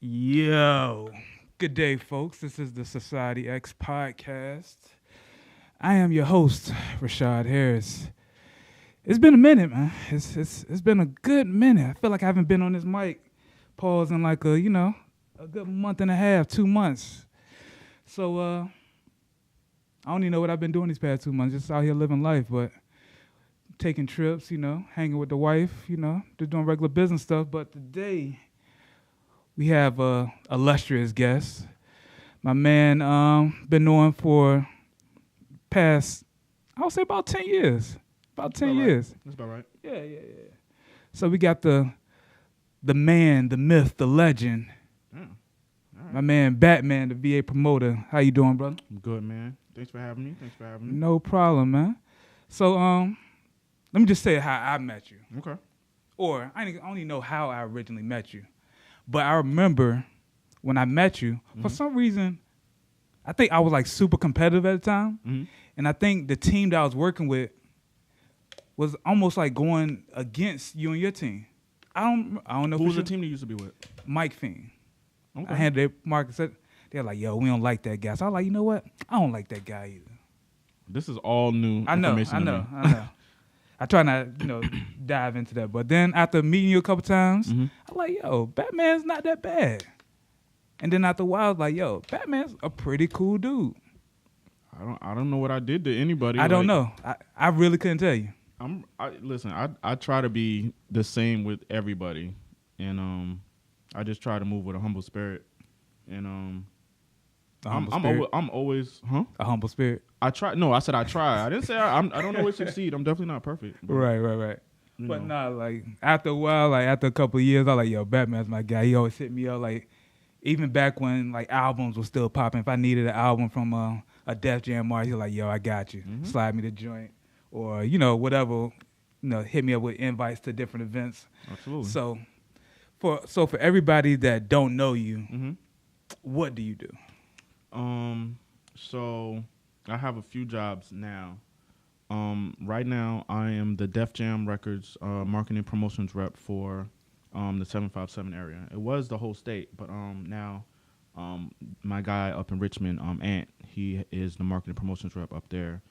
Yo, good day, folks. This is the Society X podcast. I am your host, Rashad Harris. It's been a minute, man. It's been a good minute. I feel like I haven't been on this mic, pause in like a good month and a half, 2 months. So I don't even know what I've been doing these past 2 months. Just out here living life, but taking trips, hanging with the wife, just doing regular business stuff. But today we have a illustrious guest. My man been knowing for past, I would say about 10 years. About 10 years. That's about right. Yeah. So we got the man, the myth, the legend. Right. My man Batman, the VA promoter. How you doing, brother? I'm good, man. Thanks for having me. No problem, man. So let me just say how I met you. Okay. Or I don't even know how I originally met you. But I remember when I met you, for some reason, I think I was like super competitive at the time. Mm-hmm. And I think the team that I was working with was almost like going against you and your team. I don't know. Who was the team you used to be with? Mike Fiend. Okay. I had their market set. They're like, yo, we don't like that guy. So I was like, you know what? I don't like that guy either. This is all new I know. information to me. I know. I try not, dive into that. But then after meeting you a couple times, I'm like, yo, Batman's not that bad. And then after a while, I was like, yo, Batman's a pretty cool dude. I don't know what I did to anybody. I don't know. I really couldn't tell you. Listen, I try to be the same with everybody, and I just try to move with a humble spirit, and I'm always a humble spirit. I try. No, I said I try. I didn't say I don't always succeed. I'm definitely not perfect. Right. But nah, like after a while, like after a couple of years, I was like, yo, Batman's my guy. He always hit me up, like even back when like albums were still popping. If I needed an album from a Def Jam artist, he's like, yo, I got you. Slide me the joint, or whatever. Hit me up with invites to different events. Absolutely. So for everybody that don't know you, what do you do? So I have a few jobs now. Right now I am the Def Jam Records marketing promotions rep for the 757 area. It was the whole state, but now my guy up in Richmond, Ant, he is the marketing promotions rep up there,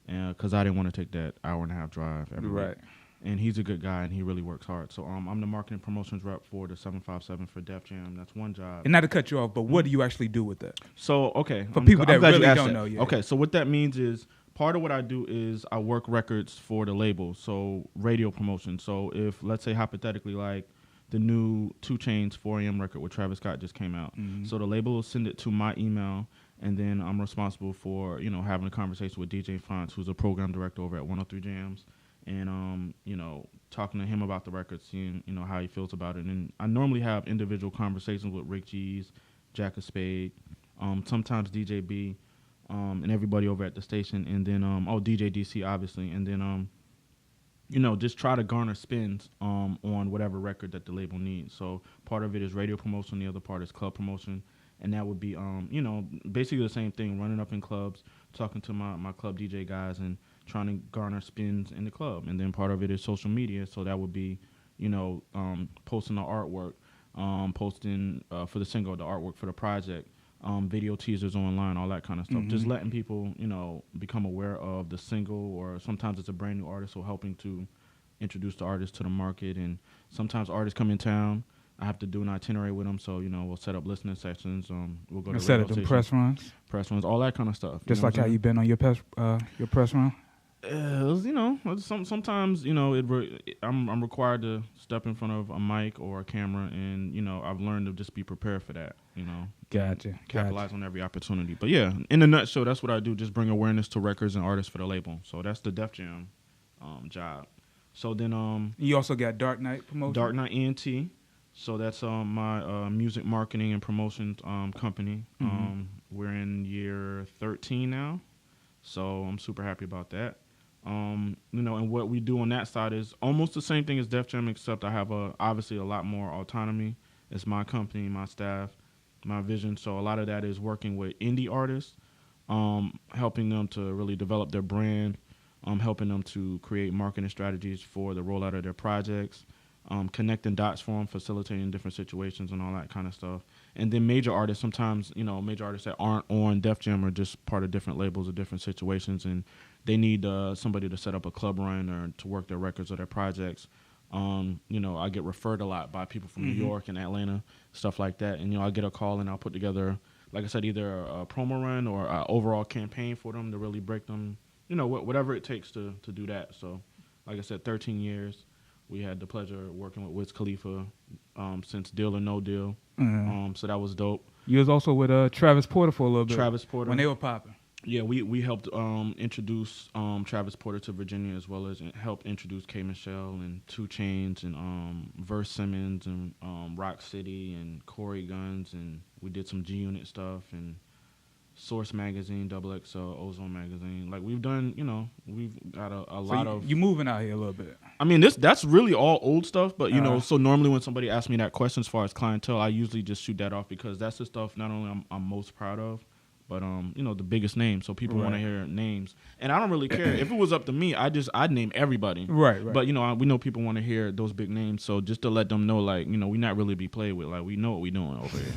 because I didn't want to take that hour-and-a-half drive every week. And he's a good guy, and he really works hard. So I'm the marketing promotions rep for the 757 for Def Jam. That's one job. And not to cut you off, but what do you actually do with that? So, okay. For people that really don't know you. Okay, so what that means is part of what I do is I work records for the label, so radio promotion. So if, let's say hypothetically, like the new 2 Chainz 4 AM record with Travis Scott just came out. So the label will send it to my email, and then I'm responsible for, having a conversation with DJ Fonts, who's a program director over at 103 Jams. And talking to him about the record, seeing how he feels about it. And I normally have individual conversations with Rick G's, Jack of Spade, sometimes DJ B, and everybody over at the station, and then DJ DC obviously, and then just try to garner spins on whatever record that the label needs. So part of it is radio promotion, the other part is club promotion, and that would be basically the same thing, running up in clubs, talking to my club DJ guys, and trying to garner spins in the club. And then part of it is social media, so that would be posting the artwork, posting for the single, the artwork for the project, video teasers online, all that kind of stuff. Just letting people become aware of the single, or sometimes it's a brand new artist, so helping to introduce the artist to the market. And sometimes artists come in town, I have to do an itinerary with them, so we'll set up listening sessions. We'll go to set up the press runs, all that kind of stuff. Just like how you've been on your press run. Sometimes I'm required to step in front of a mic or a camera, and I've learned to just be prepared for that. Gotcha. Capitalize on every opportunity. But yeah, in a nutshell, that's what I do. Just bring awareness to records and artists for the label. So that's the Def Jam job. So then you also got Dark Knight promotion. Dark Knight ENT. So that's my music marketing and promotion company. We're in year 13 now, so I'm super happy about that. And what we do on that side is almost the same thing as Def Jam, except I have obviously a lot more autonomy. It's my company, my staff, my vision. So a lot of that is working with indie artists, helping them to really develop their brand, helping them to create marketing strategies for the rollout of their projects, connecting dots for them, facilitating different situations and all that kind of stuff. And then major artists, sometimes, major artists that aren't on Def Jam are just part of different labels or different situations, and they need somebody to set up a club run or to work their records or their projects. I get referred a lot by people from New York and Atlanta, stuff like that. And, I get a call and I'll put together, like I said, either a promo run or an overall campaign for them to really break them, whatever it takes to do that. So, like I said, 13 years. We had the pleasure of working with Wiz Khalifa since Deal or No Deal. So that was dope. You was also with Travis Porter for a little bit. Travis Porter. When they were popping. Yeah, we helped introduce Travis Porter to Virginia, as well as helped introduce K. Michelle and 2 Chainz and Verse Simmons and Rock City and Corey Guns, and we did some G Unit stuff and Source Magazine, XXL, Ozone Magazine. Like, we've done, we've got a lot of... You moving out here a little bit. I mean, that's really all old stuff, but, so normally when somebody asks me that question as far as clientele, I usually just shoot that off because that's the stuff not only I'm most proud of, but, the biggest names. So people want to hear names. And I don't really care. If it was up to me, I'd name everybody. Right. But, we know people want to hear those big names. So just to let them know, like, we not really be played with. Like, we know what we doing over here.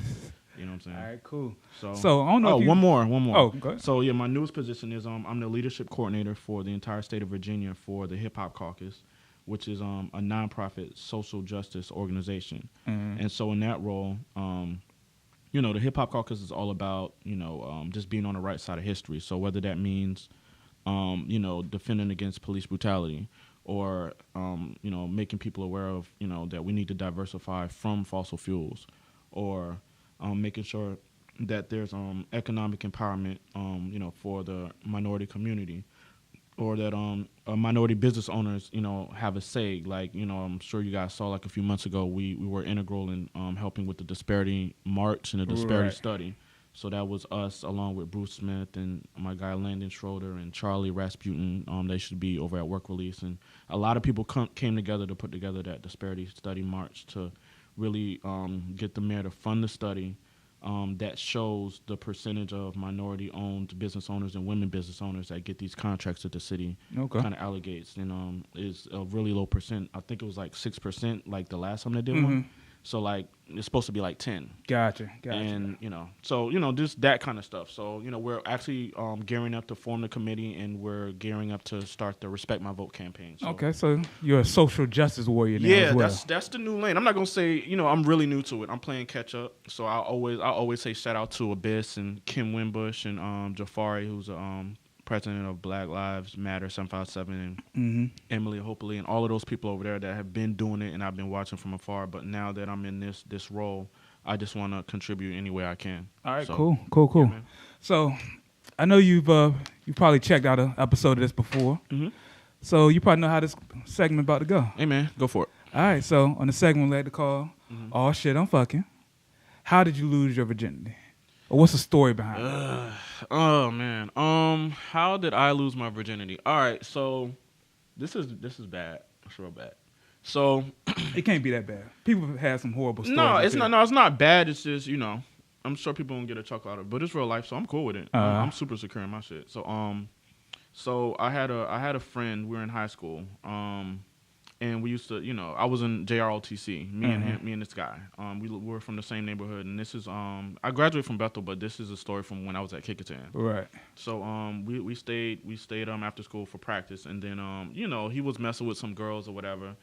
You know what I'm saying? All right, cool. So I don't know. One more. Oh, go ahead. So yeah, my newest position is I'm the leadership coordinator for the entire state of Virginia for the Hip Hop Caucus, which is a nonprofit social justice organization. And so in that role, the Hip Hop Caucus is all about just being on the right side of history. So whether that means defending against police brutality, or making people aware of that we need to diversify from fossil fuels, or making sure that there's economic empowerment, for the minority community, or that minority business owners, have a say. Like, I'm sure you guys saw, like, a few months ago, we were integral in helping with the disparity march and the disparity study. So that was us, along with Bruce Smith and my guy Landon Schroeder and Charlie Rasputin. They should be over at Work Release. And a lot of people came together to put together that disparity study march to really get the mayor to fund the study that shows the percentage of minority-owned business owners and women business owners that get these contracts that the city kind of allocates. And is a really low percent. I think it was like 6%, like the last time they did one. So, like, it's supposed to be like 10. Gotcha. And, so, just that kind of stuff. So, we're actually gearing up to form the committee, and we're gearing up to start the Respect My Vote campaign. So, okay, so you're a social justice warrior now as well. Yeah, that's the new lane. I'm not going to say, I'm really new to it. I'm playing catch up. So, I always say shout out to Abyss and Kim Wimbush and Jafari, who's president of Black Lives Matter 757, and Emily Hopely, and all of those people over there that have been doing it, and I've been watching from afar. But now that I'm in this role, I just want to contribute any way I can. All right, so, cool. Yeah, So I know you probably checked out an episode of this before. So you probably know how this segment about to go. Hey, man, go for it. All right, so on the segment we like to call, "Oh Shit, I'm Fucking." How did you lose your virginity? Or what's the story behind it? Oh man. How did I lose my virginity? All right, so this is bad. It's real bad. So it can't be that bad. People have had some horrible stories. No, it's not. No, it's not bad. It's just I'm sure people won't get a chuckle out of it, but it's real life, so I'm cool with it. I'm super secure in my shit. So I had a friend. We were in high school. And we used to, I was in JROTC, me and this guy. We were from the same neighborhood, and this is, I graduated from Bethel, but this is a story from when I was at Kickerton. Right. So we stayed after school for practice, and then he was messing with some girls or whatever,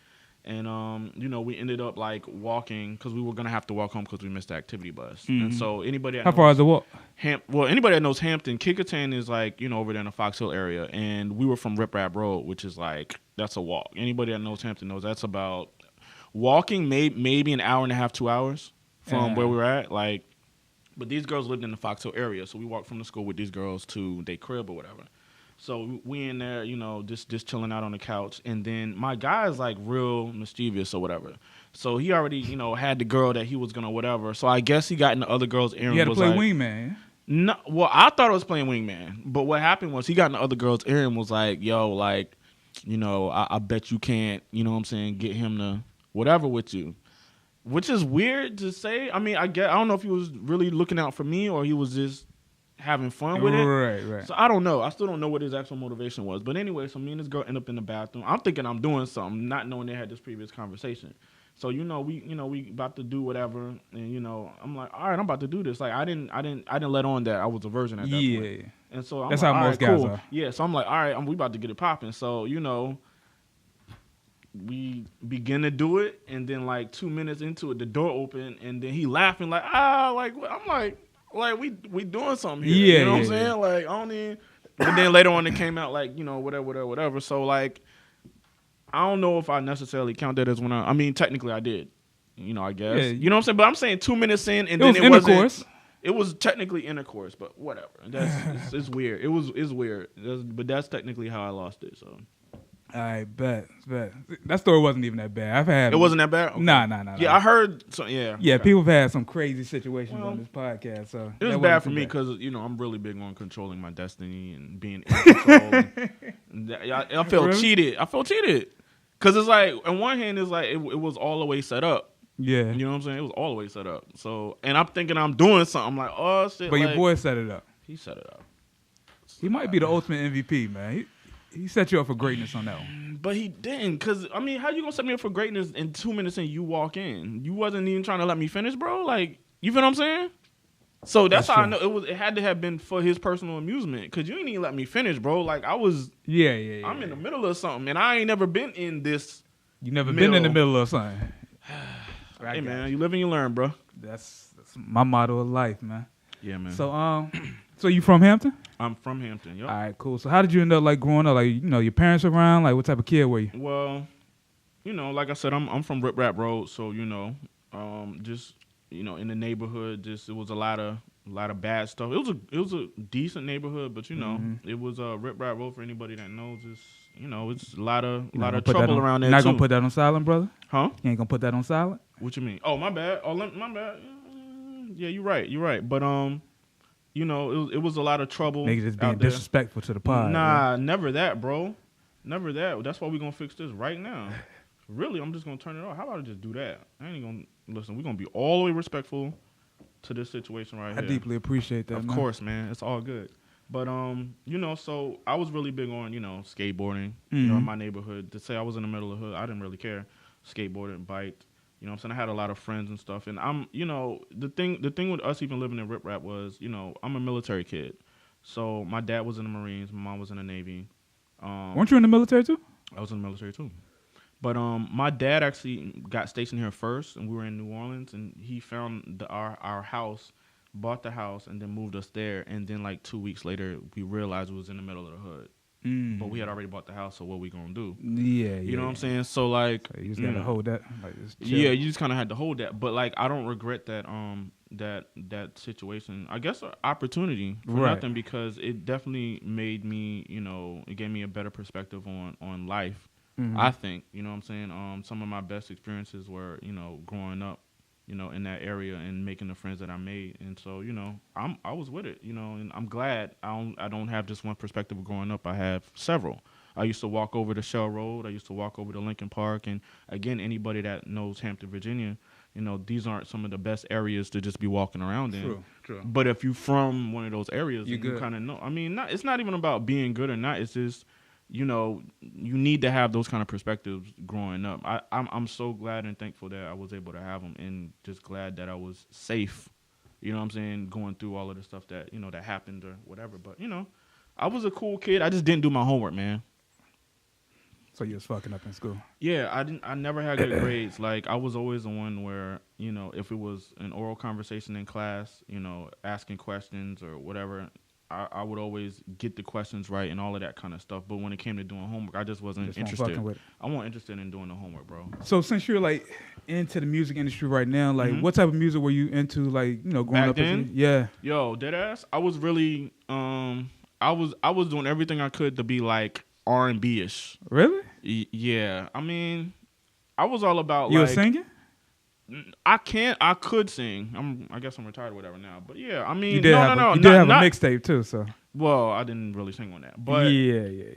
and we ended up like walking because we were gonna have to walk home because we missed the activity bus. And so anybody that how far is the walk? Anybody that knows Hampton, Kickerton is like over there in the Fox Hill area, and we were from Rip Rap Road, which is like that's a walk. Anybody that knows Hampton knows that's about walking maybe an hour and a half, 2 hours from where we were at. Like, but these girls lived in the Fox Hill area, so we walked from the school with these girls to their crib or whatever. So we in there, just chilling out on the couch. And then my guy is like real mischievous or whatever. So he already, had the girl that he was going to whatever. So I guess he got in the other girl's ear and had was to play like, wingman. No, well, I thought I was playing wingman. But what happened was he got in the other girl's ear and was like, yo, like, I bet you can't, get him to whatever with you. Which is weird to say. I mean, I don't know if he was really looking out for me or he was just having fun with it. Right. So I don't know. I still don't know what his actual motivation was. But anyway, so me and this girl end up in the bathroom. I'm thinking I'm doing something, not knowing they had this previous conversation. So we about to do whatever, and I'm like, all right, I'm about to do this. Like I didn't let on that I was a virgin at that point. And so that's like, how most guys are. Yeah. So I'm like, all right, we about to get it popping. So we begin to do it, and then like 2 minutes into it, the door opened, and then he laughing like like I'm like we doing something here. Yeah, you know what I'm saying? Like I don't even. But then later on it came out like whatever. So like. I don't know if I necessarily count that as when I mean, technically I did, I guess. Yeah. You know what I'm saying? But I'm saying 2 minutes in, and it then was intercourse. It was technically intercourse, but whatever. It's weird. It's weird. But that's technically how I lost it. So. All right, bet. That story wasn't even that bad. It wasn't that bad? Okay. Nah. Yeah, I heard. So, yeah. Yeah, okay. People have had some crazy situations on this podcast. So it was bad for me because, I'm really big on controlling my destiny and being in control. I felt really? cheated. Because it's like, on one hand, it's like it was all the way set up. Yeah. You know what I'm saying? It was all the way set up. So, and I'm thinking I'm doing something. I'm like, oh, shit. But your boy set it up. He set it up. He might be the ultimate MVP, man. He set you up for greatness on that one. But he didn't. Because, how you going to set me up for greatness in 2 minutes and you walk in? You wasn't even trying to let me finish, bro? Like, you feel what I'm saying? So that's how true. I know it had to have been for his personal amusement, because you ain't even let me finish, bro. Like I was, I'm in the middle of something, and I ain't never been in this. You never been in the middle of something. Hey man, you live and you learn, bro. That's my motto of life, man. Yeah, man. So so you from Hampton? I'm from Hampton. Yep. All right, cool. So how did you end up like growing up? Like your parents around? Like what type of kid were you? Well, like I said, I'm from Rip Rap Road, so just. In the neighborhood, just it was a lot of bad stuff. It was a decent neighborhood, but it was a Rip Rap Road for anybody that knows. It's a lot of trouble around there. You're not too. Gonna put that on silent, brother? Huh? You ain't gonna put that on silent? What you mean? Oh, my bad. Oh, my bad. Yeah, you're right. But it was a lot of trouble. Niggas just being disrespectful to the pod. Nah, never that, bro. Never that. That's why we gonna fix this right now. Really, I'm just gonna turn it off. How about I just do that? I ain't gonna listen. We're gonna be all the way respectful to this situation right here. I deeply appreciate that. Of course, man. It's all good. But so I was really big on skateboarding. In my neighborhood. To say I was in the middle of the hood, I didn't really care. Skateboarding, biked. You know what I'm saying? I had a lot of friends and stuff. And I'm, the thing with us even living in Rip Rap was, I'm a military kid. So my dad was in the Marines, my mom was in the Navy. Weren't you in the military too? I was in the military too. But my dad actually got stationed here first, and we were in New Orleans, and he found our house, bought the house, and then moved us there. And then like 2 weeks later, we realized it was in the middle of the hood. But we had already bought the house, so what we gonna do? Yeah. You know what I'm saying? So like, so you just gotta hold that. Like, yeah, you just kind of had to hold that. But like, I don't regret that that situation. I guess an opportunity for nothing, because it definitely made me, it gave me a better perspective on life. I think, you know what I'm saying? Some of my best experiences were, growing up, in that area and making the friends that I made. And so, I was with it, and I'm glad I don't have just one perspective of growing up. I have several. I used to walk over to Shell Road. I used to walk over to Lincoln Park. And again, anybody that knows Hampton, Virginia, these aren't some of the best areas to just be walking around in. True. But if you're from one of those areas, you kind of know. I mean, it's not even about being good or not. It's just, you need to have those kind of perspectives growing up. I'm so glad and thankful that I was able to have them, and just glad that I was safe, you know what I'm saying, going through all of the stuff that, that happened or whatever. But, I was a cool kid. I just didn't do my homework, man. So you was fucking up in school? Yeah, I never had good grades. Like, I was always the one where, if it was an oral conversation in class, asking questions or whatever, I would always get the questions right and all of that kind of stuff. But when it came to doing homework, I just wasn't interested. I wasn't interested in doing the homework, bro. So since you're like into the music industry right now, like what type of music were you into? Like, growing back up. Then? Yeah. Yo, deadass. I was really I was doing everything I could to be like R&B-ish. Really? Yeah. I mean, I was all about you like. were singing? I could sing. I guess I'm retired or whatever now. But yeah, I mean, you did have a mixtape too, so. Well, I didn't really sing on that, but yeah.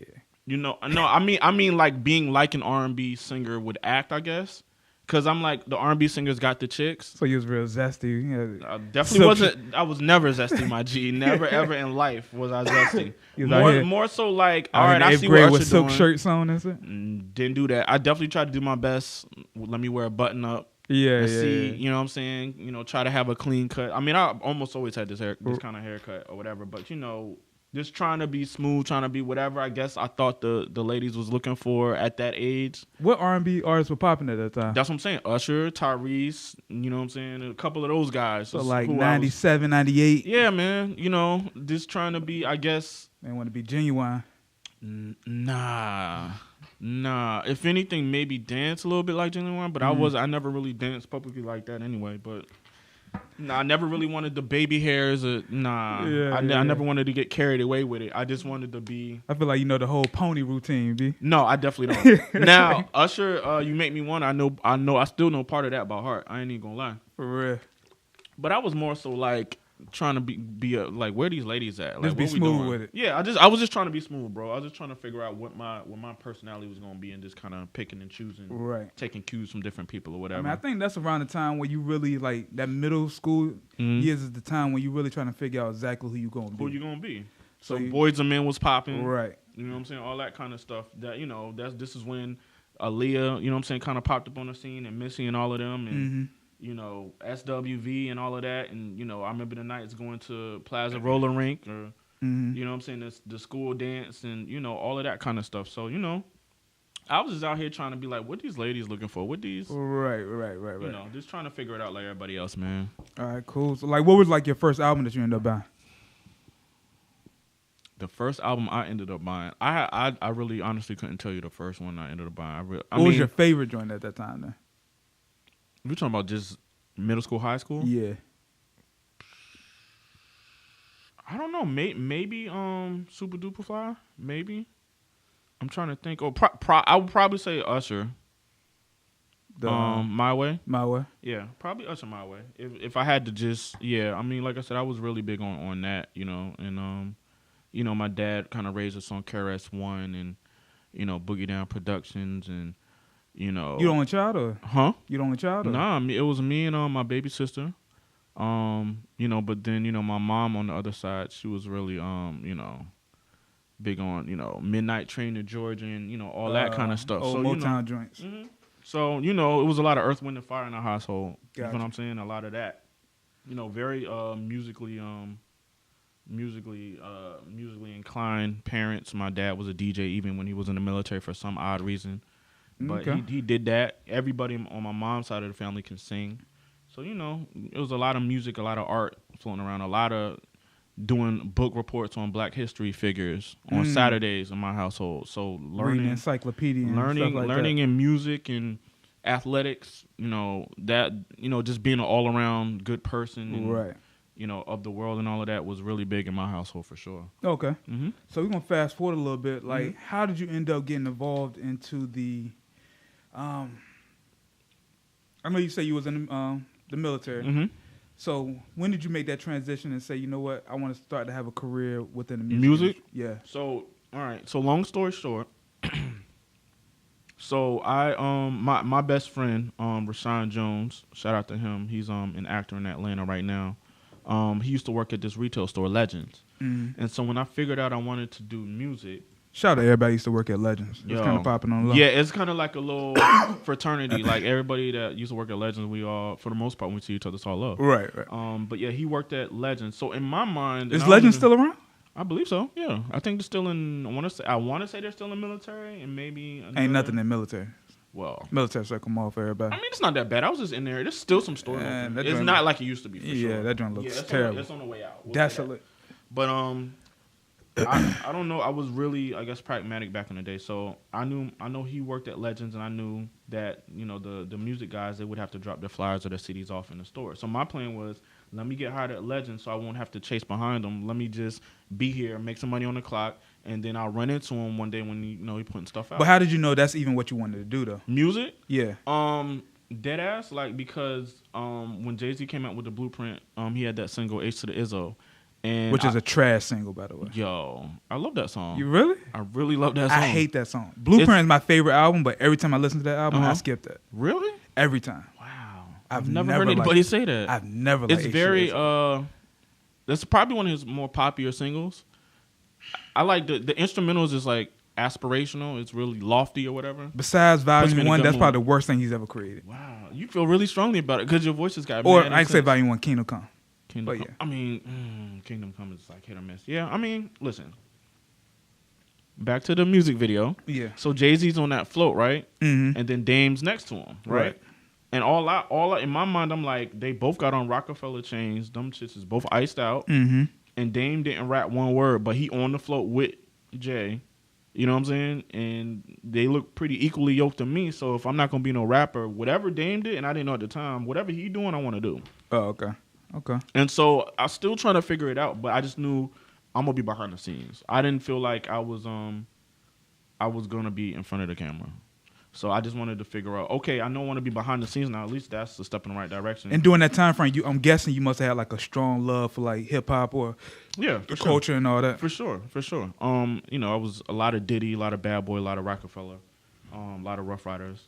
No, I mean like being like an R&B singer would act, I guess. Because I'm like, the R&B singers got the chicks. So you was real zesty. Yeah. I definitely wasn't. I was never zesty, my G. Never, ever in life was I zesty. More so like, all right, I see what with Usher silk doing. shirts on, is it? Didn't do that. I definitely tried to do my best. Let me wear a button up. Yeah, see, yeah. You know what I'm saying? You know, try to have a clean cut. I mean, I almost always had this kind of haircut or whatever. But, you know, just trying to be smooth, trying to be whatever. I guess I thought the ladies was looking for at that age. What R&B artists were popping at that time? That's what I'm saying. Usher, Tyrese, you know what I'm saying? A couple of those guys. So like 97, 98? Yeah, man. You know, just trying to be, I guess. They want to be genuine. Nah. If anything, maybe dance a little bit like genuine, but I never really danced publicly like that anyway. But I never really wanted the baby hairs. I never wanted to get carried away with it. I just wanted to be. I feel like you know the whole pony routine, B. No, I definitely don't. Now, Usher, you make me want. I still know part of that by heart. I ain't even gonna lie. For real. But I was more so like trying to be like, where these ladies at? Like, just be smooth with it. Yeah, I was just trying to be smooth, bro. I was just trying to figure out what my personality was gonna be, and just kind of picking and choosing, right? Taking cues from different people or whatever. I mean, I think that's around the time where you really like that middle school years is the time when you really trying to figure out exactly who you gonna be. Who you gonna be? So Boys and Men was popping, right? You know what I'm saying? All that kind of stuff. That this is when Aaliyah, you know what I'm saying, kind of popped up on the scene, and Missy and all of them, and. You know, SWV and all of that. And, you know, I remember the nights going to Plaza Roller Rink or, you know what I'm saying, the school dance and, you know, all of that kind of stuff. So, you know, I was just out here trying to be like, what these ladies looking for? What these? Right. You know, just trying to figure it out like everybody else, man. All right, cool. So, like, what was, like, your first album that you ended up buying? The first album I ended up buying, I really honestly couldn't tell you the first one I ended up buying. What was your favorite joint at that time, then? We're talking about just middle school, high school? Yeah. I don't know. Maybe Super Duper Fly? Maybe. I'm trying to think. I would probably say Usher. My Way. My Way? Yeah, probably Usher My Way. If I had to just, I mean, like I said, I was really big on that, you know. And, you know, my dad kind of raised us on KRS-One and, you know, Boogie Down Productions and, you know. You the only child or? Huh? You the only child or? Nah, it was me and my baby sister. You know, but then, you know, my mom on the other side, she was really, you know, big on, you know, Midnight Train to Georgia and, you know, all that kind of stuff. So Motown joints. Mm-hmm. So, you know, it was a lot of Earth, Wind, and Fire in our household. Gotcha. You know what I'm saying? A lot of that. You know, very musically inclined parents. My dad was a DJ even when he was in the military for some odd reason. But he did that. Everybody on my mom's side of the family can sing. So, you know, it was a lot of music, a lot of art floating around, a lot of doing book reports on Black history figures on Saturdays in my household. So reading encyclopedia and learning, stuff like learning that. in music and athletics, you know, that, you know, just being an all around good person and, right. you know, of the world and all of that was really big in my household for sure. Okay. Mm-hmm. So we're gonna fast forward a little bit. Like, how did you end up getting involved into the I know you say you was in the military. Mm-hmm. So when did you make that transition and say, you know what, I want to start to have a career within the music? Yeah. So, all right. So long story short, so I my best friend Rashawn Jones, shout out to him. He's an actor in Atlanta right now. He used to work at this retail store, Legends. And so when I figured out I wanted to do music. Shout out to everybody who used to work at Legends. It's kind of popping on the low. Yeah, it's kind of like a little fraternity. Like everybody that used to work at Legends, we all, for the most part, we see each other, it's all love. Right. But yeah, he worked at Legends. So in my mind, is Legends still around? I believe so. Yeah, I think they're still in. I want to say they're still in the military, and maybe ain't nothing in military. Well, military circle mall for everybody. I mean, it's not that bad. I was just in there. There's still some stores. It's not like it used to be. For sure. That joint looks terrible. It's on the way out. Desolate. But I don't know. I was really, I guess, pragmatic back in the day. So I know he worked at Legends, and I knew that, you know, the music guys, they would have to drop their flyers or their CDs off in the store. So my plan was, let me get hired at Legends so I won't have to chase behind them. Let me just be here, make some money on the clock, and then I'll run into him one day when he putting stuff out. But how did you know that's even what you wanted to do, though? Music? Yeah. Dead ass, like, because when Jay-Z came out with the Blueprint, he had that single H to the Izzo. Which is a trash single, by the way. Yo, I love that song. You really? I really love that song. I hate that song. Blueprint is my favorite album, but every time I listen to that album, I skip that. Really? every time. Wow. I've never heard anybody say that. I've never It's very that's probably one of his more popular singles. I like the instrumentals is like aspirational. It's really lofty or whatever. Besides Volume 1, that's mood. probably the worst thing he's ever created. Wow. You feel really strongly about it because your voice has got Or mad I can say intense. Volume 1, Kingdom Come. Kingdom Come. Yeah. I mean, Kingdom Come is like hit or miss. Yeah, I mean, listen. Back to the music video. Yeah. So Jay-Z's on that float, right? Mm-hmm. And then Dame's next to him, right? And all I, in my mind, I'm like, they both got on Rockefeller chains. Them shits is both iced out. Mm-hmm. And Dame didn't rap one word, but he on the float with Jay. You know what I'm saying? And they look pretty equally yoked to me. So if I'm not gonna be no rapper, whatever Dame did, and I didn't know at the time, whatever he doing, I want to do. Oh, okay. Okay. And so I was still trying to figure it out, but I just knew I'm gonna be behind the scenes. I didn't feel like I was gonna be in front of the camera. So I just wanted to figure out, okay, I don't want to be behind the scenes now. At least that's a step in the right direction. And during that time frame, I'm guessing you must have had like a strong love for like hip hop or the culture and all that. For sure. You know, I was a lot of Diddy, a lot of Bad Boy, a lot of Rockefeller, a lot of Rough Riders.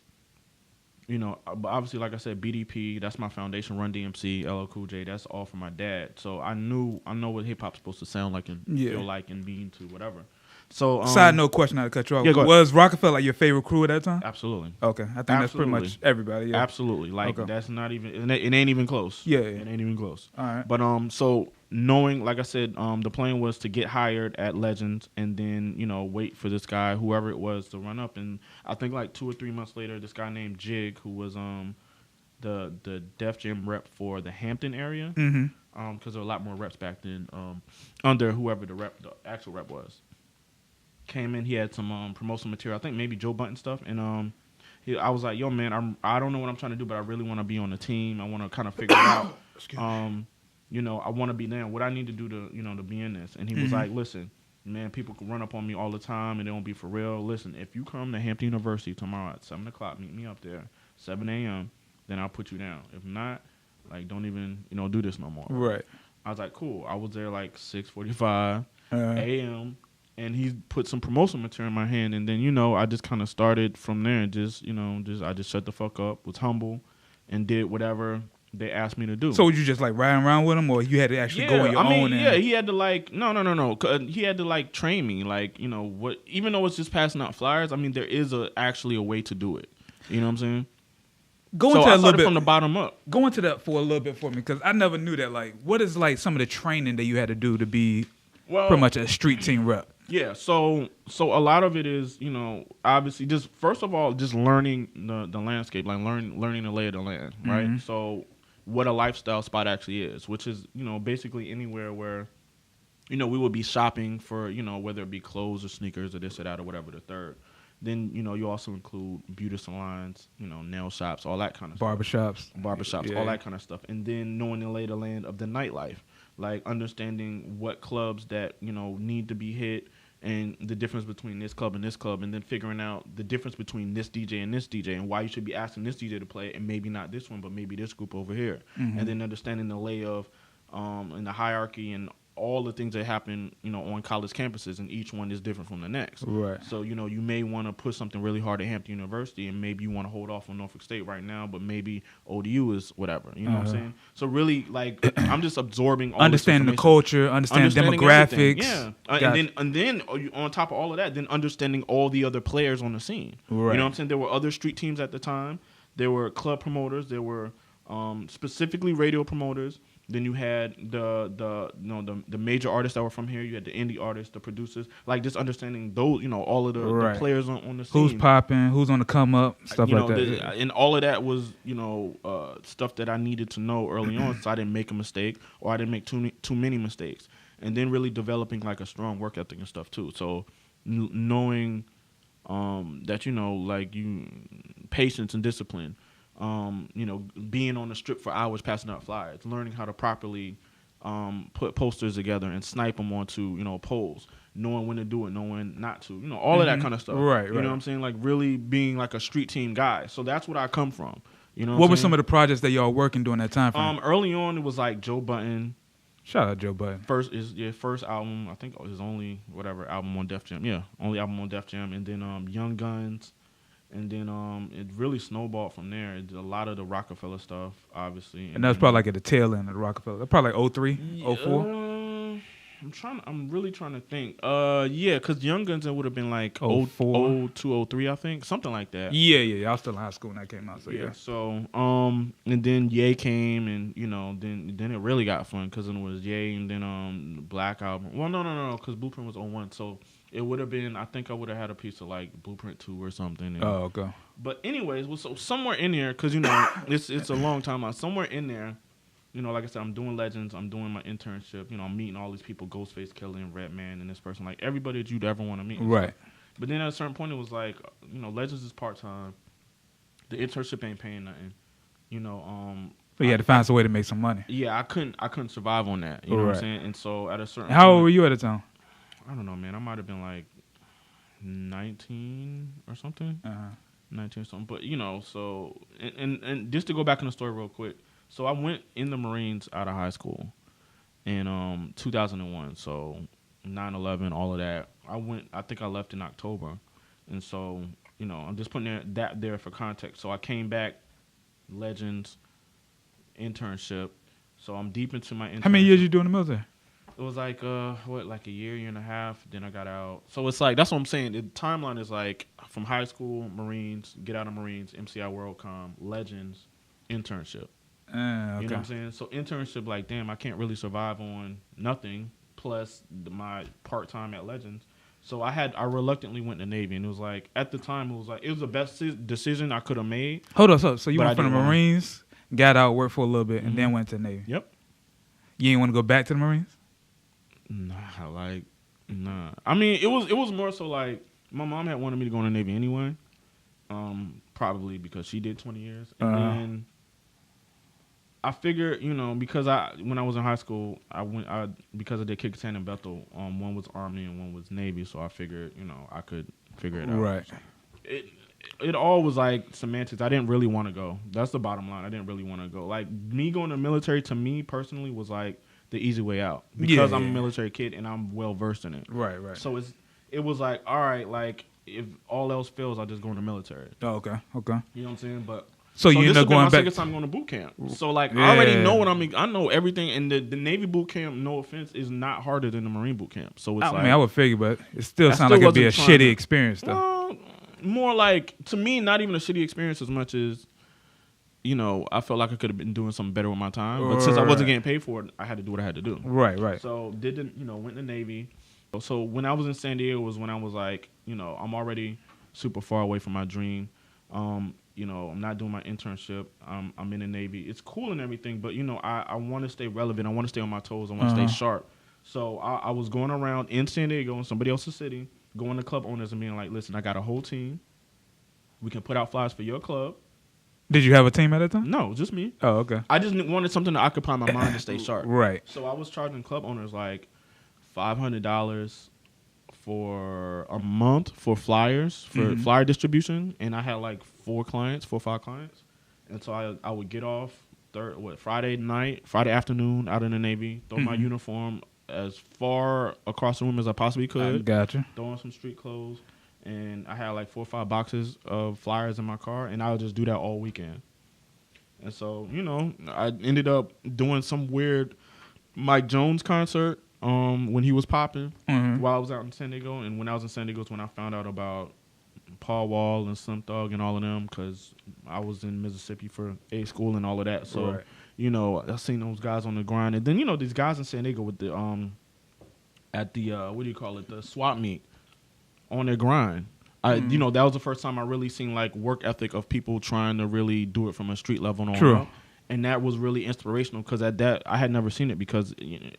You know, but obviously, like I said, BDP, that's my foundation. Run DMC, LL Cool J, that's all from my dad. So I know what hip hop's supposed to sound like and feel like and be into whatever. So side note question, not to cut you off. Yeah, go ahead. Was Rockefeller like your favorite crew at that time? Absolutely. Okay, I think that's pretty much everybody. Yeah. Absolutely. Like Okay. that's not even. It ain't even close. Yeah. It ain't even close. All right. But so knowing, like I said, the plan was to get hired at Legends and then wait for this guy, whoever it was, to run up. And I think like 2 or 3 months later, this guy named Jig, who was the Def Jam rep for the Hampton area, because there were a lot more reps back then under whoever the actual rep was. Came in, he had some promotional material. I think maybe Joe Button stuff, and I was like, "Yo, man, I don't know what I'm trying to do, but I really want to be on the team. I want to kind of figure it out. I want to be there. What I need to do to be in this." And he was like, "Listen, man, people can run up on me all the time, and they won't be for real. Listen, if you come to Hampton University tomorrow at 7:00, meet me up there, 7 a.m. Then I'll put you down. If not, like, don't even do this no more." Right. I was like, "Cool." I was there like 6:45 a.m. And he put some promotional material in my hand, and then I just kind of started from there. And I just shut the fuck up, was humble, and did whatever they asked me to do. So would you just like riding around with him, or you had to actually go on your own? He had to like no. He had to like train me, like what. Even though it's just passing out flyers, I mean there is actually a way to do it. You know what I'm saying? Go into that a little bit from the bottom up. Go into that for a little bit for me, because I never knew that. Like, what is like some of the training that you had to do to be pretty much a street team rep? Yeah, so a lot of it is, obviously just first of all just learning the landscape, like learning the lay of the land, right? So what a lifestyle spot actually is, which is, basically anywhere where, we would be shopping for, whether it be clothes or sneakers or this or that or whatever the third. Then, you also include beauty salons, nail shops, all that kind of Barbershops, all that kind of stuff. And then knowing the lay of the land of the nightlife, like understanding what clubs that, need to be hit and the difference between this club, and then figuring out the difference between this DJ and why you should be asking this DJ to play and maybe not this one, but maybe this group over here. And then understanding the lay of and the hierarchy and all the things that happen, on college campuses, and each one is different from the next. Right. So, you may want to push something really hard at Hampton University, and maybe you want to hold off on Norfolk State right now, but maybe ODU is whatever. You know what I'm saying? So really, like, I'm just absorbing all understanding the culture, understanding demographics. everything. Yeah. And then on top of all of that, then understanding all the other players on the scene. Right. You know what I'm saying? There were other street teams at the time. There were club promoters. There were specifically radio promoters. Then you had the major artists that were from here. You had the indie artists, the producers, like just understanding those, all of the players on the scene. Who's popping, who's on the come up, stuff like that. And all of that was, stuff that I needed to know early on, so I didn't make a mistake or I didn't make too many mistakes. And then really developing like a strong work ethic and stuff too. So knowing that patience and discipline. Being on the strip for hours passing out flyers, learning how to properly put posters together and snipe them onto, poles, knowing when to do it, knowing when not to, all of that kind of stuff. Right. You know what I'm saying? Like really being like a street team guy. So that's what I come from. What were some of the projects that y'all working during that time frame? Early on, it was like Joe Button. Shout out Joe Button. First album, I think his only album on Def Jam. Yeah, only album on Def Jam. And then Young Guns. And then it really snowballed from there. It did a lot of the Rockefeller stuff, obviously. And that was probably like at the tail end of the Rockefeller. That's probably like 03, 04. I'm really trying to think. Yeah, because Young Guns, it would have been like 04, 02, 03, I think. Something like that. Yeah. I was still in high school when that came out. So yeah. So, and then Ye came, and then it really got fun because it was Ye, and then Black Album. Well, no, because Blueprint was 01, so it would have been. I think I would have had a piece of like Blueprint 2 or something. And, okay. But anyways, so somewhere in there, because it's a long time out. Somewhere in there, like I said, I'm doing Legends. I'm doing my internship. I'm meeting all these people: Ghostface Killah and Redman and this person, like everybody that you'd ever want to meet. Right. But then at a certain point, it was like, Legends is part time. The internship ain't paying nothing. But you had to find some way to make some money. Yeah, I couldn't survive on that. You know what I'm saying? And so at a certain How point, old were you at the time? I don't know, man. I might have been like 19 or something. 19 or something. But so and just to go back in the story real quick. So I went in the Marines out of high school in 2001. So 9/11, all of that. I think I left in October. And so, I'm just putting that there for context. So I came back, Legends, internship. So I'm deep into my internship. How many years you do in the military? It was like like a year and a half. Then I got out. So it's like, that's what I'm saying. The timeline is like from high school, Marines, get out of Marines, MCI WorldCom, Legends, internship. Okay. You know what I'm saying? So internship, like, damn, I can't really survive on nothing plus my part time at Legends. So I reluctantly went to Navy, and it was like, at the time, it was the best decision I could have made. Hold on, so you went from the Marines, got out, worked for a little bit, and then went to the Navy. Yep. You didn't want to go back to the Marines? Nah. I mean, it was more so like my mom had wanted me to go in the Navy anyway, probably because she did 20 years, and then I figured, because when I was in high school, because I did Kekistan and Bethel, one was Army and one was Navy, so I figured, I could figure it out. Right. It all was like semantics. I didn't really want to go. That's the bottom line. I didn't really want to go. Like, me going to the military, to me personally, was like the easy way out because I'm a military kid and I'm well versed in it. Right. So it was like, all right, like if all else fails, I'll just go in the military. Oh, okay. You know what I'm saying? But so you end up going back. This is my second time going to boot camp. So like I already know I know everything. And the Navy boot camp, no offense, is not harder than the Marine boot camp. So it's I would figure, but it still sounds like it'd be a shitty experience though. Well, more like, to me, not even a shitty experience as much as, I felt like I could have been doing something better with my time. But since I wasn't getting paid for it, I had to do what I had to do. Right. So went to the Navy. So when I was in San Diego was when I was like, I'm already super far away from my dream. I'm not doing my internship. I'm in the Navy. It's cool and everything, but I want to stay relevant. I want to stay on my toes. I want to stay sharp. So I was going around in San Diego in somebody else's city, going to club owners and being like, listen, I got a whole team. We can put out flyers for your club. Did you have a team at that time? No, just me. Oh, okay. I just wanted something to occupy my mind to stay sharp. Right. So I was charging club owners like $500 for a month for flyers, for flyer distribution, and I had like 4 or 5 clients. And so I would get off Friday afternoon out in the Navy, throw my uniform as far across the room as I possibly could. Gotcha. Throw on some street clothes. And I had like 4 or 5 boxes of flyers in my car, and I would just do that all weekend. And so, I ended up doing some weird Mike Jones concert when he was popping while I was out in San Diego. And when I was in San Diego is when I found out about Paul Wall and Slim Thug and all of them, because I was in Mississippi for A school and all of that. So, I seen those guys on the grind. And then, these guys in San Diego with the at the the swap meet. On their grind. That was the first time I really seen like work ethic of people trying to really do it from a street level on up. And that was really inspirational because at that I had never seen it because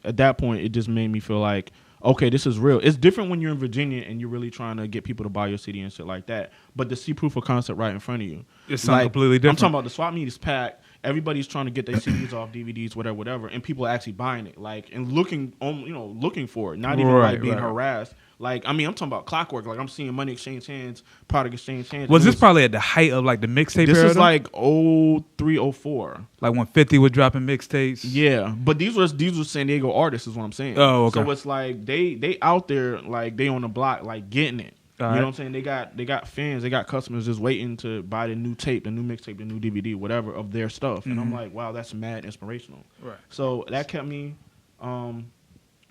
at that point it just made me feel like, okay, this is real. It's different when you're in Virginia and you're really trying to get people to buy your CD and shit like that. But to see proof of concept right in front of you. It's something completely different. I'm talking about the swap meet is packed. Everybody's trying to get their CDs off, DVDs, whatever, and people are actually buying it, like, and looking for it, not even being harassed. Like, I mean, I'm talking about clockwork. Like, I'm seeing money exchange hands, product exchange hands. Was this probably at the height of like the mixtape era? This is like 03, 04. Like when 50 was dropping mixtapes. Yeah, but these were San Diego artists, is what I'm saying. Oh, okay. So it's like they out there, like they on the block, like getting it. You know what I'm saying? They got fans, they got customers just waiting to buy the new tape, the new mixtape, the new DVD, whatever of their stuff. And I'm like, wow, that's mad inspirational. Right. So that kept me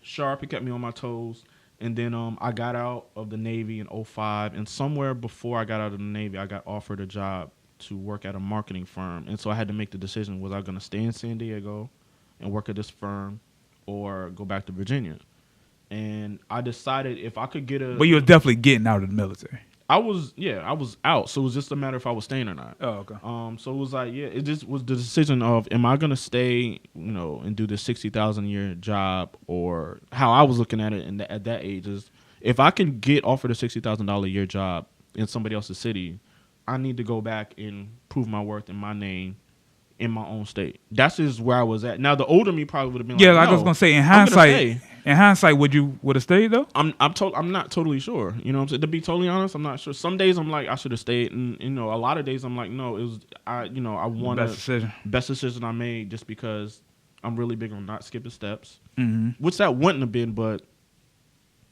sharp. It kept me on my toes. And then I got out of the Navy in 2005. And somewhere before I got out of the Navy, I got offered a job to work at a marketing firm. And so I had to make the decision, was I going to stay in San Diego and work at this firm or go back to Virginia? And I decided if I could get a... But you were definitely getting out of the military. I was out. So it was just a matter if I was staying or not. Oh, okay. So it was like, it just was the decision of, am I going to stay, and do this $60,000 a year job, or how I was looking at it at that age is, if I can get offered a $60,000 a year job in somebody else's city, I need to go back and prove my worth in my name in my own state. That's just where I was at. Now, the older me probably would have been like, no, I was gonna say, in hindsight, would you have stayed though? I'm not totally sure. You know what I'm saying? To be totally honest, I'm not sure. Some days I'm like, I should have stayed, and a lot of days I'm like, no, it was I wanted best decision I made, just because I'm really big on not skipping steps, which that wouldn't have been, but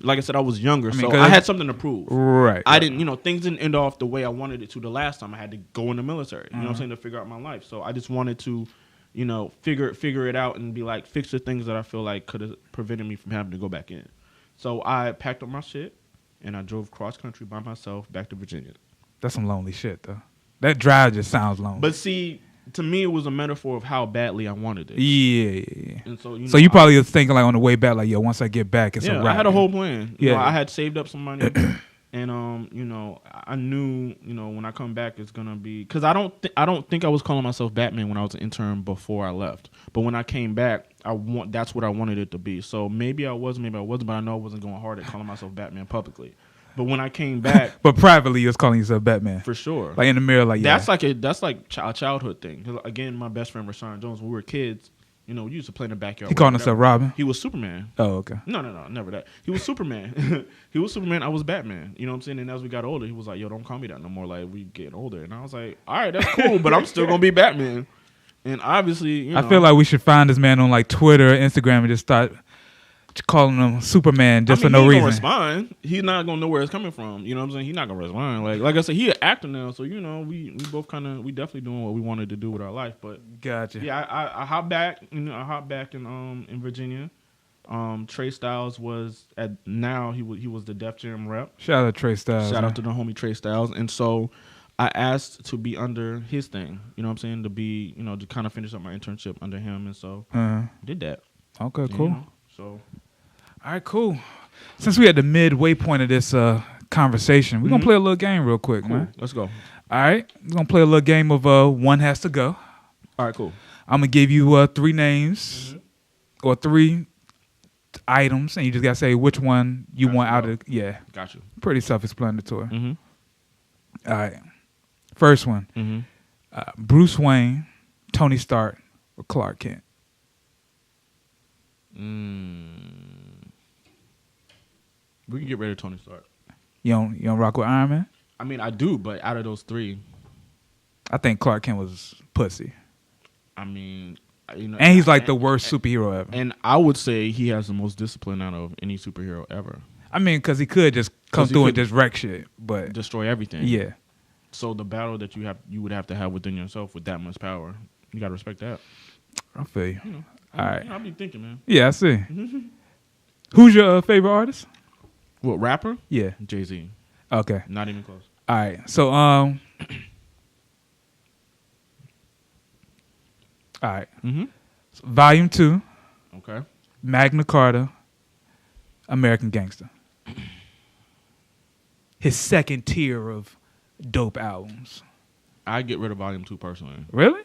like I said, I was younger, so I had something to prove. Right. I didn't, things didn't end off the way I wanted it to the last time. I had to go in the military, you know what I'm saying, to figure out my life. So I just wanted to, figure it out and be like, fix the things that I feel like could have prevented me from having to go back in. So I packed up my shit and I drove cross country by myself back to Virginia. That's some lonely shit, though. That drive just sounds lonely. But see, to me, it was a metaphor of how badly I wanted it. Yeah. And so, so you probably was thinking like on the way back, like, yo, once I get back, it's a wrap. I had a whole plan. I had saved up some money, and I knew, when I come back, it's gonna be, because I don't think I was calling myself Batman when I was an intern before I left. But when I came back, that's what I wanted it to be. So maybe I was, maybe I wasn't, but I know I wasn't going hard at calling myself Batman publicly. But when I came back, but privately, you was calling yourself Batman for sure. Like in the mirror, like that's like a childhood thing. 'Cause again, my best friend Rashawn Jones, when we were kids, we used to play in the backyard. He called himself Robin. He was Superman. Oh, okay. No, never that. He was Superman. He was Superman. I was Batman. You know what I'm saying? And as we got older, he was like, "Yo, don't call me that no more. Like, we getting older." And I was like, "All right, that's cool, but I'm still gonna be Batman." And obviously, I feel like we should find this man on like Twitter or Instagram and just start calling him Superman just for no reason. He's gonna respond. He's not gonna know where it's coming from. You know what I'm saying? He's not gonna respond. Like I said, he an actor now, so we both we definitely doing what we wanted to do with our life. But gotcha. Yeah, I hopped back. I hopped back in Virginia. Trey Stiles was he was the Def Jam rep. Shout out to Trey Stiles. Shout out to the homie Trey Stiles. And so I asked to be under his thing. You know what I'm saying? To be to kind of finish up my internship under him, and so did that. Okay, cool. So. All right, cool. Since we at the midway point of this conversation, we're going to play a little game real quick, man. Let's go. All right. We're going to play a little game of one has to go. All right, cool. I'm going to give you 3 names or 3 items, and you just got to say which one you want out of. Yeah. Got you. Pretty self-explanatory. All right. First one. Bruce Wayne, Tony Stark, or Clark Kent. We can get rid of Tony Stark. You don't rock with Iron Man? I mean, I do, but out of those 3, I think Clark Kent was pussy. I mean, and he's like the worst superhero ever. And I would say he has the most discipline out of any superhero ever. I mean, because he could just come through and just wreck shit, but destroy everything. Yeah. So the battle that you would have to have within yourself with that much power, you gotta respect that. I feel you. All right. I'll be thinking, man. Yeah, I see. Who's your favorite artist? What, rapper? Yeah. Jay-Z. Okay. Not even close. All right. So, all right. So, Volume 2. Okay. Magna Carta. American Gangster. His second tier of dope albums. I get rid of Volume 2 personally. Really?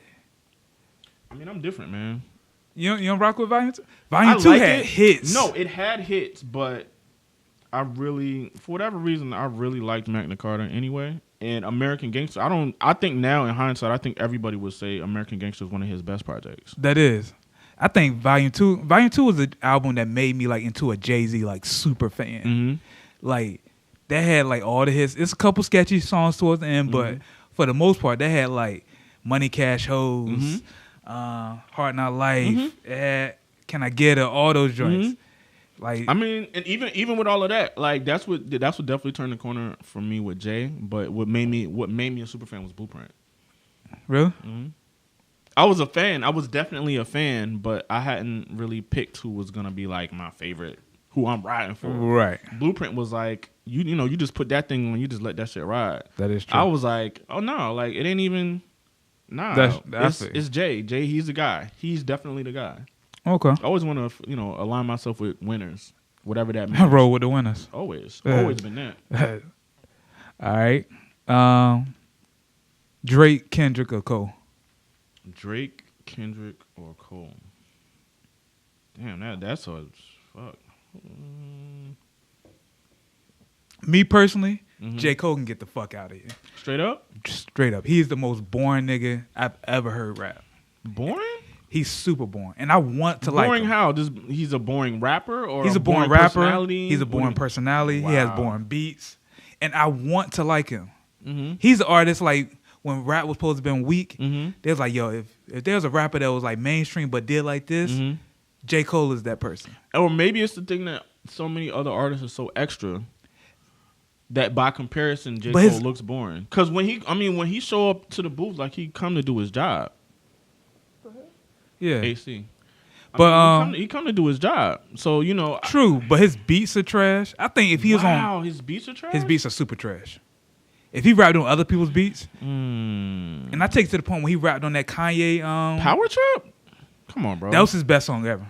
I mean, I'm different, man. You don't rock with Volume 2? Volume 2 had hits. No, it had hits, but I really, for whatever reason, I really liked Magna Carta anyway. And American Gangster, I think now in hindsight, I think everybody would say American Gangster is one of his best projects. That is. I think Volume 2 was an album that made me like into a Jay-Z like super fan. Like that had like all the hits. It's a couple sketchy songs towards the end, but for the most part, they had like Money Cash Hoes, Heart Not Life, it had Can I Get Her, all those joints. Like, I mean, and even with all of that, like that's what definitely turned the corner for me with Jay. But what made me a super fan was Blueprint. really? Mm-hmm. I was a fan. I was definitely a fan, but I hadn't really picked who was gonna be like my favorite, who I'm riding for. Right. Blueprint was like you just put that thing on, you just let that shit ride. That is true. I was like, oh no, like it ain't even. Nah, it's Jay. Jay, he's the guy. He's definitely the guy. Okay. I always want to, align myself with winners, whatever that means. Roll with the winners. Always been that. All right. Drake, Kendrick, or Cole? Drake, Kendrick, or Cole? Damn, that's a fuck. Me personally, J. Cole can get the fuck out of here. Straight up? Straight up. He's the most boring nigga I've ever heard rap. Boring? He's super boring, and I want to boring like him. How? He's a boring rapper, or he's a boring rapper. Personality? He's a boring personality. Wow. He has boring beats, and I want to like him. Mm-hmm. He's an artist like when rap was supposed to be weak. Mm-hmm. There's like, yo, if there's a rapper that was like mainstream but did like this, J. Cole is that person. Or maybe it's the thing that so many other artists are so extra that by comparison, J. Cole looks boring. Because when he show up to the booth, like he come to do his job. Yeah. AC. But he come to do his job. So, true, but his beats are trash. I think if he was on his beats are trash? His beats are super trash. If he rapped on other people's beats, and I take it to the point when he rapped on that Kanye Power Trip? Come on, bro. That was his best song ever.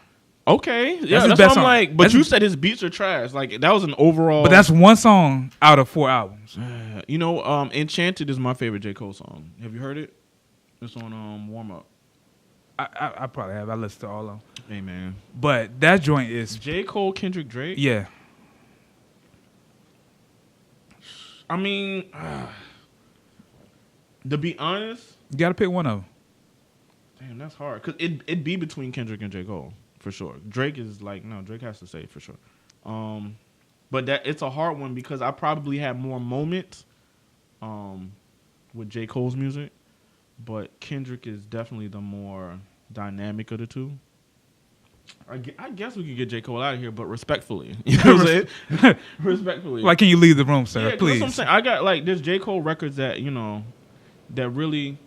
Okay. Yeah, that's what I'm like. But you said his beats are trash. Like that was an overall. But that's one song out of 4 albums. Enchanted is my favorite J. Cole song. Have you heard it? It's on Warm Up. I probably have. I listened to all of them. Hey, man. But that joint is... J. Cole, Kendrick, Drake? Yeah. I mean, to be honest... You got to pick one of them. Damn, that's hard. Because it'd be between Kendrick and J. Cole, for sure. Drake is like... No, Drake has to say it, for sure. But it's a hard one because I probably had more moments with J. Cole's music. But Kendrick is definitely the more dynamic of the two. I guess we could get J. Cole out of here, but respectfully. You know what I'm saying? Respectfully. Like, can you leave the room, sir? Please. That's what I'm saying. I got, there's J. Cole records that, that really,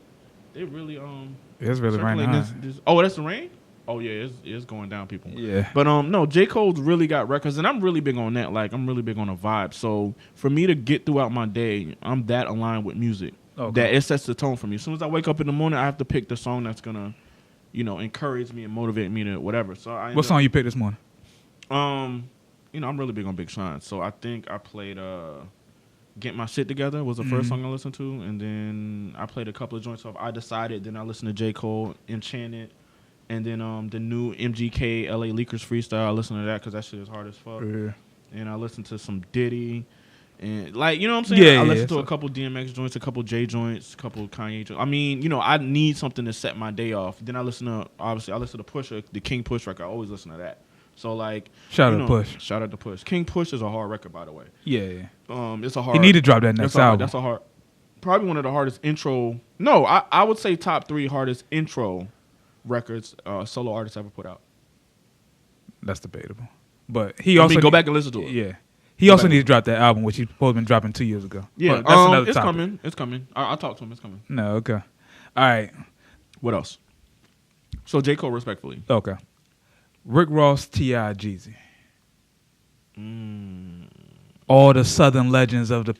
it's really raining hard. Oh, that's the rain? Oh, yeah, it's going down, people. Yeah. But, no, J. Cole's really got records, and I'm really big on that. Like, I'm really big on a vibe. So, for me to get throughout my day, I'm that aligned with music. Okay. That it sets the tone for me. As soon as I wake up in the morning, I have to pick the song that's gonna, encourage me and motivate me to whatever. So what song you picked this morning? I'm really big on Big Sean. So I think I played Get My Shit Together was the first song I listened to, and then I played a couple of joints off I Decided. Then I listened to J. Cole, Enchanted, and then the new MGK LA Leakers freestyle. I listened to that because that shit is hard as fuck. Yeah. And I listened to some Diddy. And what I'm saying? Yeah, I listened to a couple DMX joints, a couple J joints, a couple Kanye joints. I mean, I need something to set my day off. Then I listen to Pusha, the King Push record. I always listen to that. So shout out to Push. Shout out to Push. King Push is a hard record, by the way. Yeah. It's a hard. You need to drop that next album. That's a hard. Probably one of the hardest intro. No, I would say top 3 hardest intro records solo artists ever put out. That's debatable, but he also go back and listen to it. Yeah. He also needs to drop that album, which he's supposed to been dropping 2 years ago. Yeah, that's another it's topic. coming. It's coming. I'll talk to him. It's coming. No, okay. All right. What else? So J. Cole, respectfully. Okay. Rick Ross, T.I., Jeezy. All the Southern legends of the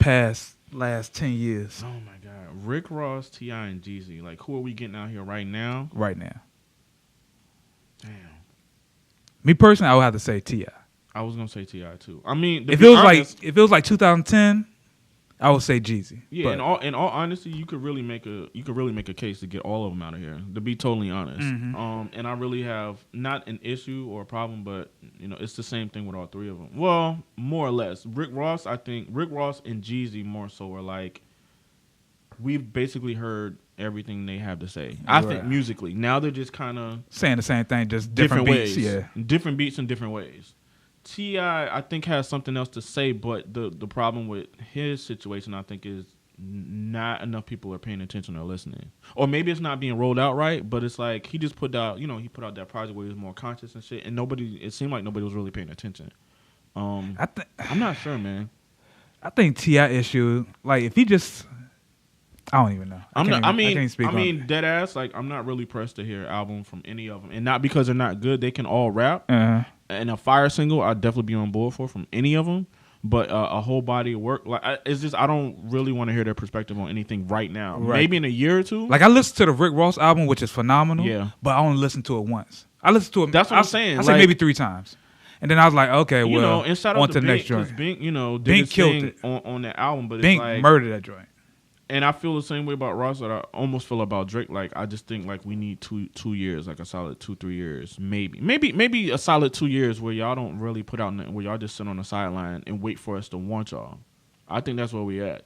last 10 years. Oh my God, Rick Ross, T.I., and Jeezy. Like, who are we getting out here right now? Right now. Damn. Me personally, I would have to say T.I. I was gonna say T.I. too. I mean, if it was like 2010, I would say Jeezy. Yeah, in all honesty, you could really make a case to get all of them out of here. To be totally honest, and I really have not an issue or a problem, but it's the same thing with all 3 of them. Well, more or less. Rick Ross and Jeezy more so are like we've basically heard everything they have to say. I think musically now they're just kind of saying the same thing, just different beats. Ways. Yeah, different beats in different ways. T.I., I think, has something else to say, but the problem with his situation, I think, is not enough people are paying attention or listening, or maybe it's not being rolled out right. But it's like he just put out, he put out that project where he was more conscious and shit, and it seemed like nobody was really paying attention. I'm not sure, man. I think T.I. issue, like if he just, I don't even know. I can't speak on it. Dead ass. Like I'm not really pressed to hear an album from any of them, and not because they're not good. They can all rap, and a fire single I'd definitely be on board for from any of them. But a whole body of work, like it's just I don't really want to hear their perspective on anything right now. Right. Maybe in a year or two. Like I listened to the Rick Ross album, which is phenomenal. Yeah. But I only listened to it once. I listened to it. That's what I'm saying. I say maybe 3 times, and then I was like, okay, well, and shout on out to to the next Bink, joint. Bink, did Bink his killed thing it on that album, but Bink it's like murdered that joint. And I feel the same way about Ross that I almost feel about Drake. Like I just think like we need 2 years, like a solid 2-3 years, maybe a solid 2 years where y'all don't really put out nothing, where y'all just sit on the sideline and wait for us to want y'all. I think that's where we at.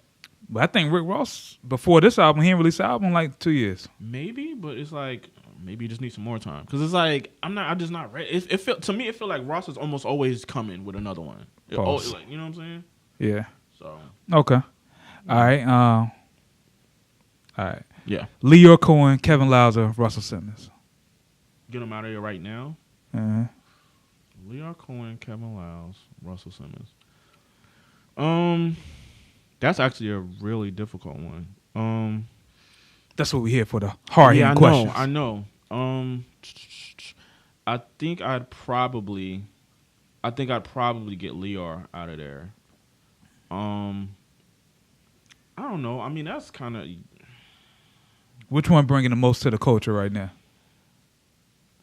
But I think Rick Ross before this album, he didn't release an album in like 2 years. Maybe, but it's like maybe you just need some more time because it's like I'm just not ready. It felt like Ross is almost always coming with another one. You know what I'm saying? Yeah. So okay, all right. All right. Yeah. Lyor Cohen, Kevin Lauser, Russell Simmons. Get them out of here right now. Lyor Cohen, Kevin Lauser, Russell Simmons. That's actually a really difficult one. That's what we're here for, the hard-hitting questions. I know. I think I'd probably get Lyor out of there. I don't know. I mean, that's kind of. Which one bringing the most to the culture right now?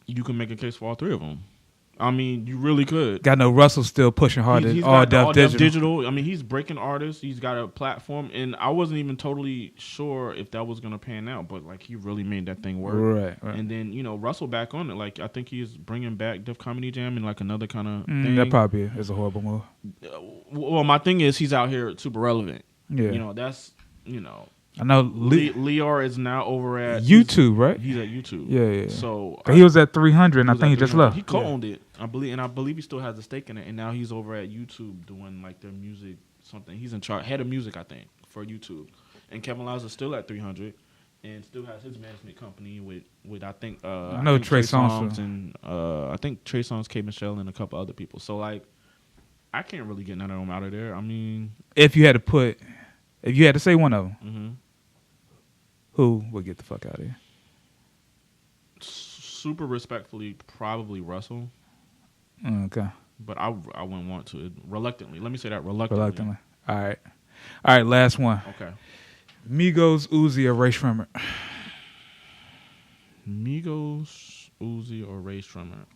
You can make a case for all 3 of them. I mean, you really could. Got no Russell still pushing hard at All Def Digital. I mean, he's breaking artists. He's got a platform, and I wasn't even totally sure if that was gonna pan out, but like he really made that thing work. Right. And then Russell back on it. Like I think he's bringing back Def Comedy Jam and like another kind of thing. That probably is a horrible move. Well, my thing is he's out here super relevant. Yeah. That's I know Lyor is now over at YouTube, right? He's at YouTube. Yeah. So he was at 300, and I think he just left. He co-owned it, I believe he still has a stake in it. And now he's over at YouTube doing like their music something. He's in charge, head of music, I think, for YouTube. And Kevin Lauser's still at 300, and still has his management company with I think I know Trey Songz and I think Trey Songz, K Michelle, and a couple other people. So like, I can't really get none of them out of there. I mean, if you had to say one of them. Mm-hmm. Who would get the fuck out of here? Super respectfully, probably Russell. Okay. But I wouldn't want to. Reluctantly. Let me say that. Reluctantly. All right, last one. Okay. Migos, Uzi, or Ray Shrimmer? Migos, Uzi, or Ray Shrimmer?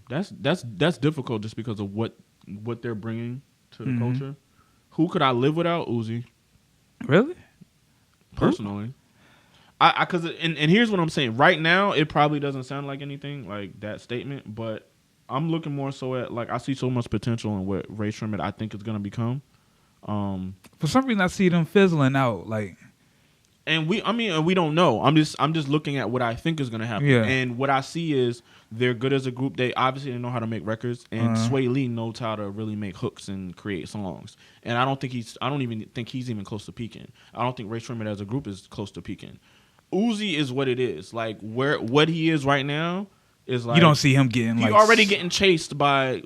That's difficult just because of what they're bringing to the culture. Who could I live without? Uzi. Really? Personally. Because here's what I'm saying. Right now, it probably doesn't sound like anything like that statement, but I'm looking more so at like I see so much potential in what Ray Shrimmer I think is gonna become. For some reason, I see them fizzling out. Like, and we don't know. I'm just looking at what I think is gonna happen. Yeah. And what I see is they're good as a group. They obviously know how to make records, and Sway Lee knows how to really make hooks and create songs. And I don't even think he's even close to peaking. I don't think Ray Shrimmer as a group is close to peaking. Uzi is what it is. Like what he is right now is like you don't see him getting like already getting chased by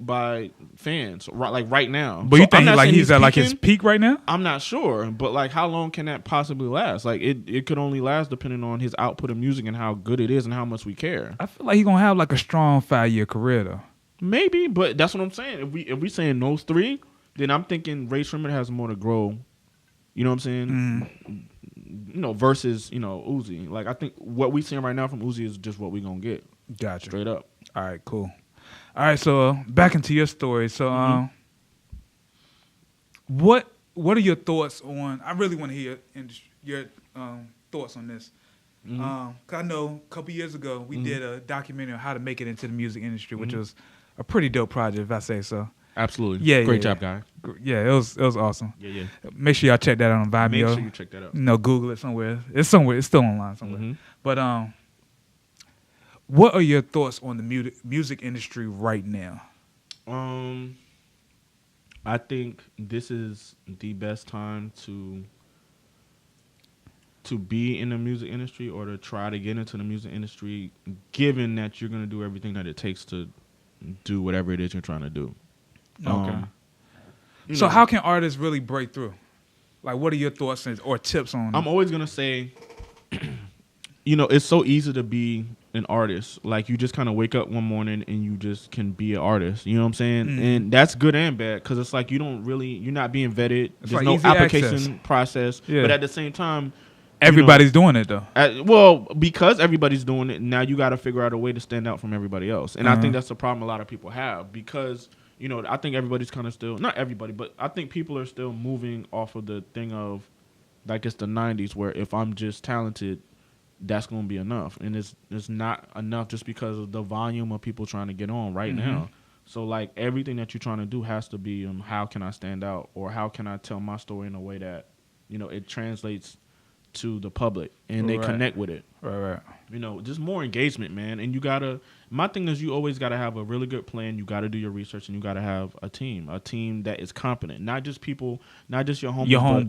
fans right now. But you think he's at like his peak right now? I'm not sure, but like how long can that possibly last? Like it could only last depending on his output of music and how good it is and how much we care. I feel like he's gonna have like a strong 5-year career though. Maybe, but that's what I'm saying. If we saying those 3, then I'm thinking Ray Shrimmer has more to grow. You know what I'm saying? Versus Uzi. Like I think what we seeing right now from Uzi is just what we gonna get. Gotcha. Straight up. All right, cool. All right, so back into your story. So, what are your thoughts on? I really want to hear your thoughts on this. 'Cause I know a couple years ago we did a documentary on how to make it into the music industry, which was a pretty dope project, if I say so. Absolutely. Yeah. Great job, guy. Yeah, it was awesome. Yeah. Make sure y'all check that out on Vimeo. Make sure you check that out. Google it somewhere. It's somewhere. It's still online somewhere. But what are your thoughts on the music industry right now? I think this is the best time to be in the music industry or to try to get into the music industry, given that you're going to do everything that it takes to do whatever it is you're trying to do. Okay. So how can artists really break through? Like, what are your thoughts or tips on it? I'm always going to say, it's so easy to be an artist. Like, you just kind of wake up one morning and you just can be an artist. You know what I'm saying? And that's good and bad because it's like you're not being vetted. It's There's like no easy application access. process. Yeah. But at the same time, Everybody's doing it, though. Because everybody's doing it, now you got to figure out a way to stand out from everybody else. And I think that's the problem a lot of people have because, I think everybody's kind of still, not everybody, but I think people are still moving off of the thing of, like, it's the 90s where if I'm just talented, that's going to be enough. And it's not enough just because of the volume of people trying to get on right now. So, like, everything that you're trying to do has to be how can I stand out or how can I tell my story in a way that, it translates to the public and they connect with it. Right. Just more engagement, man. And my thing is you always got to have a really good plan. You got to do your research and you got to have a team that is competent. Not just people, not just your homeboy.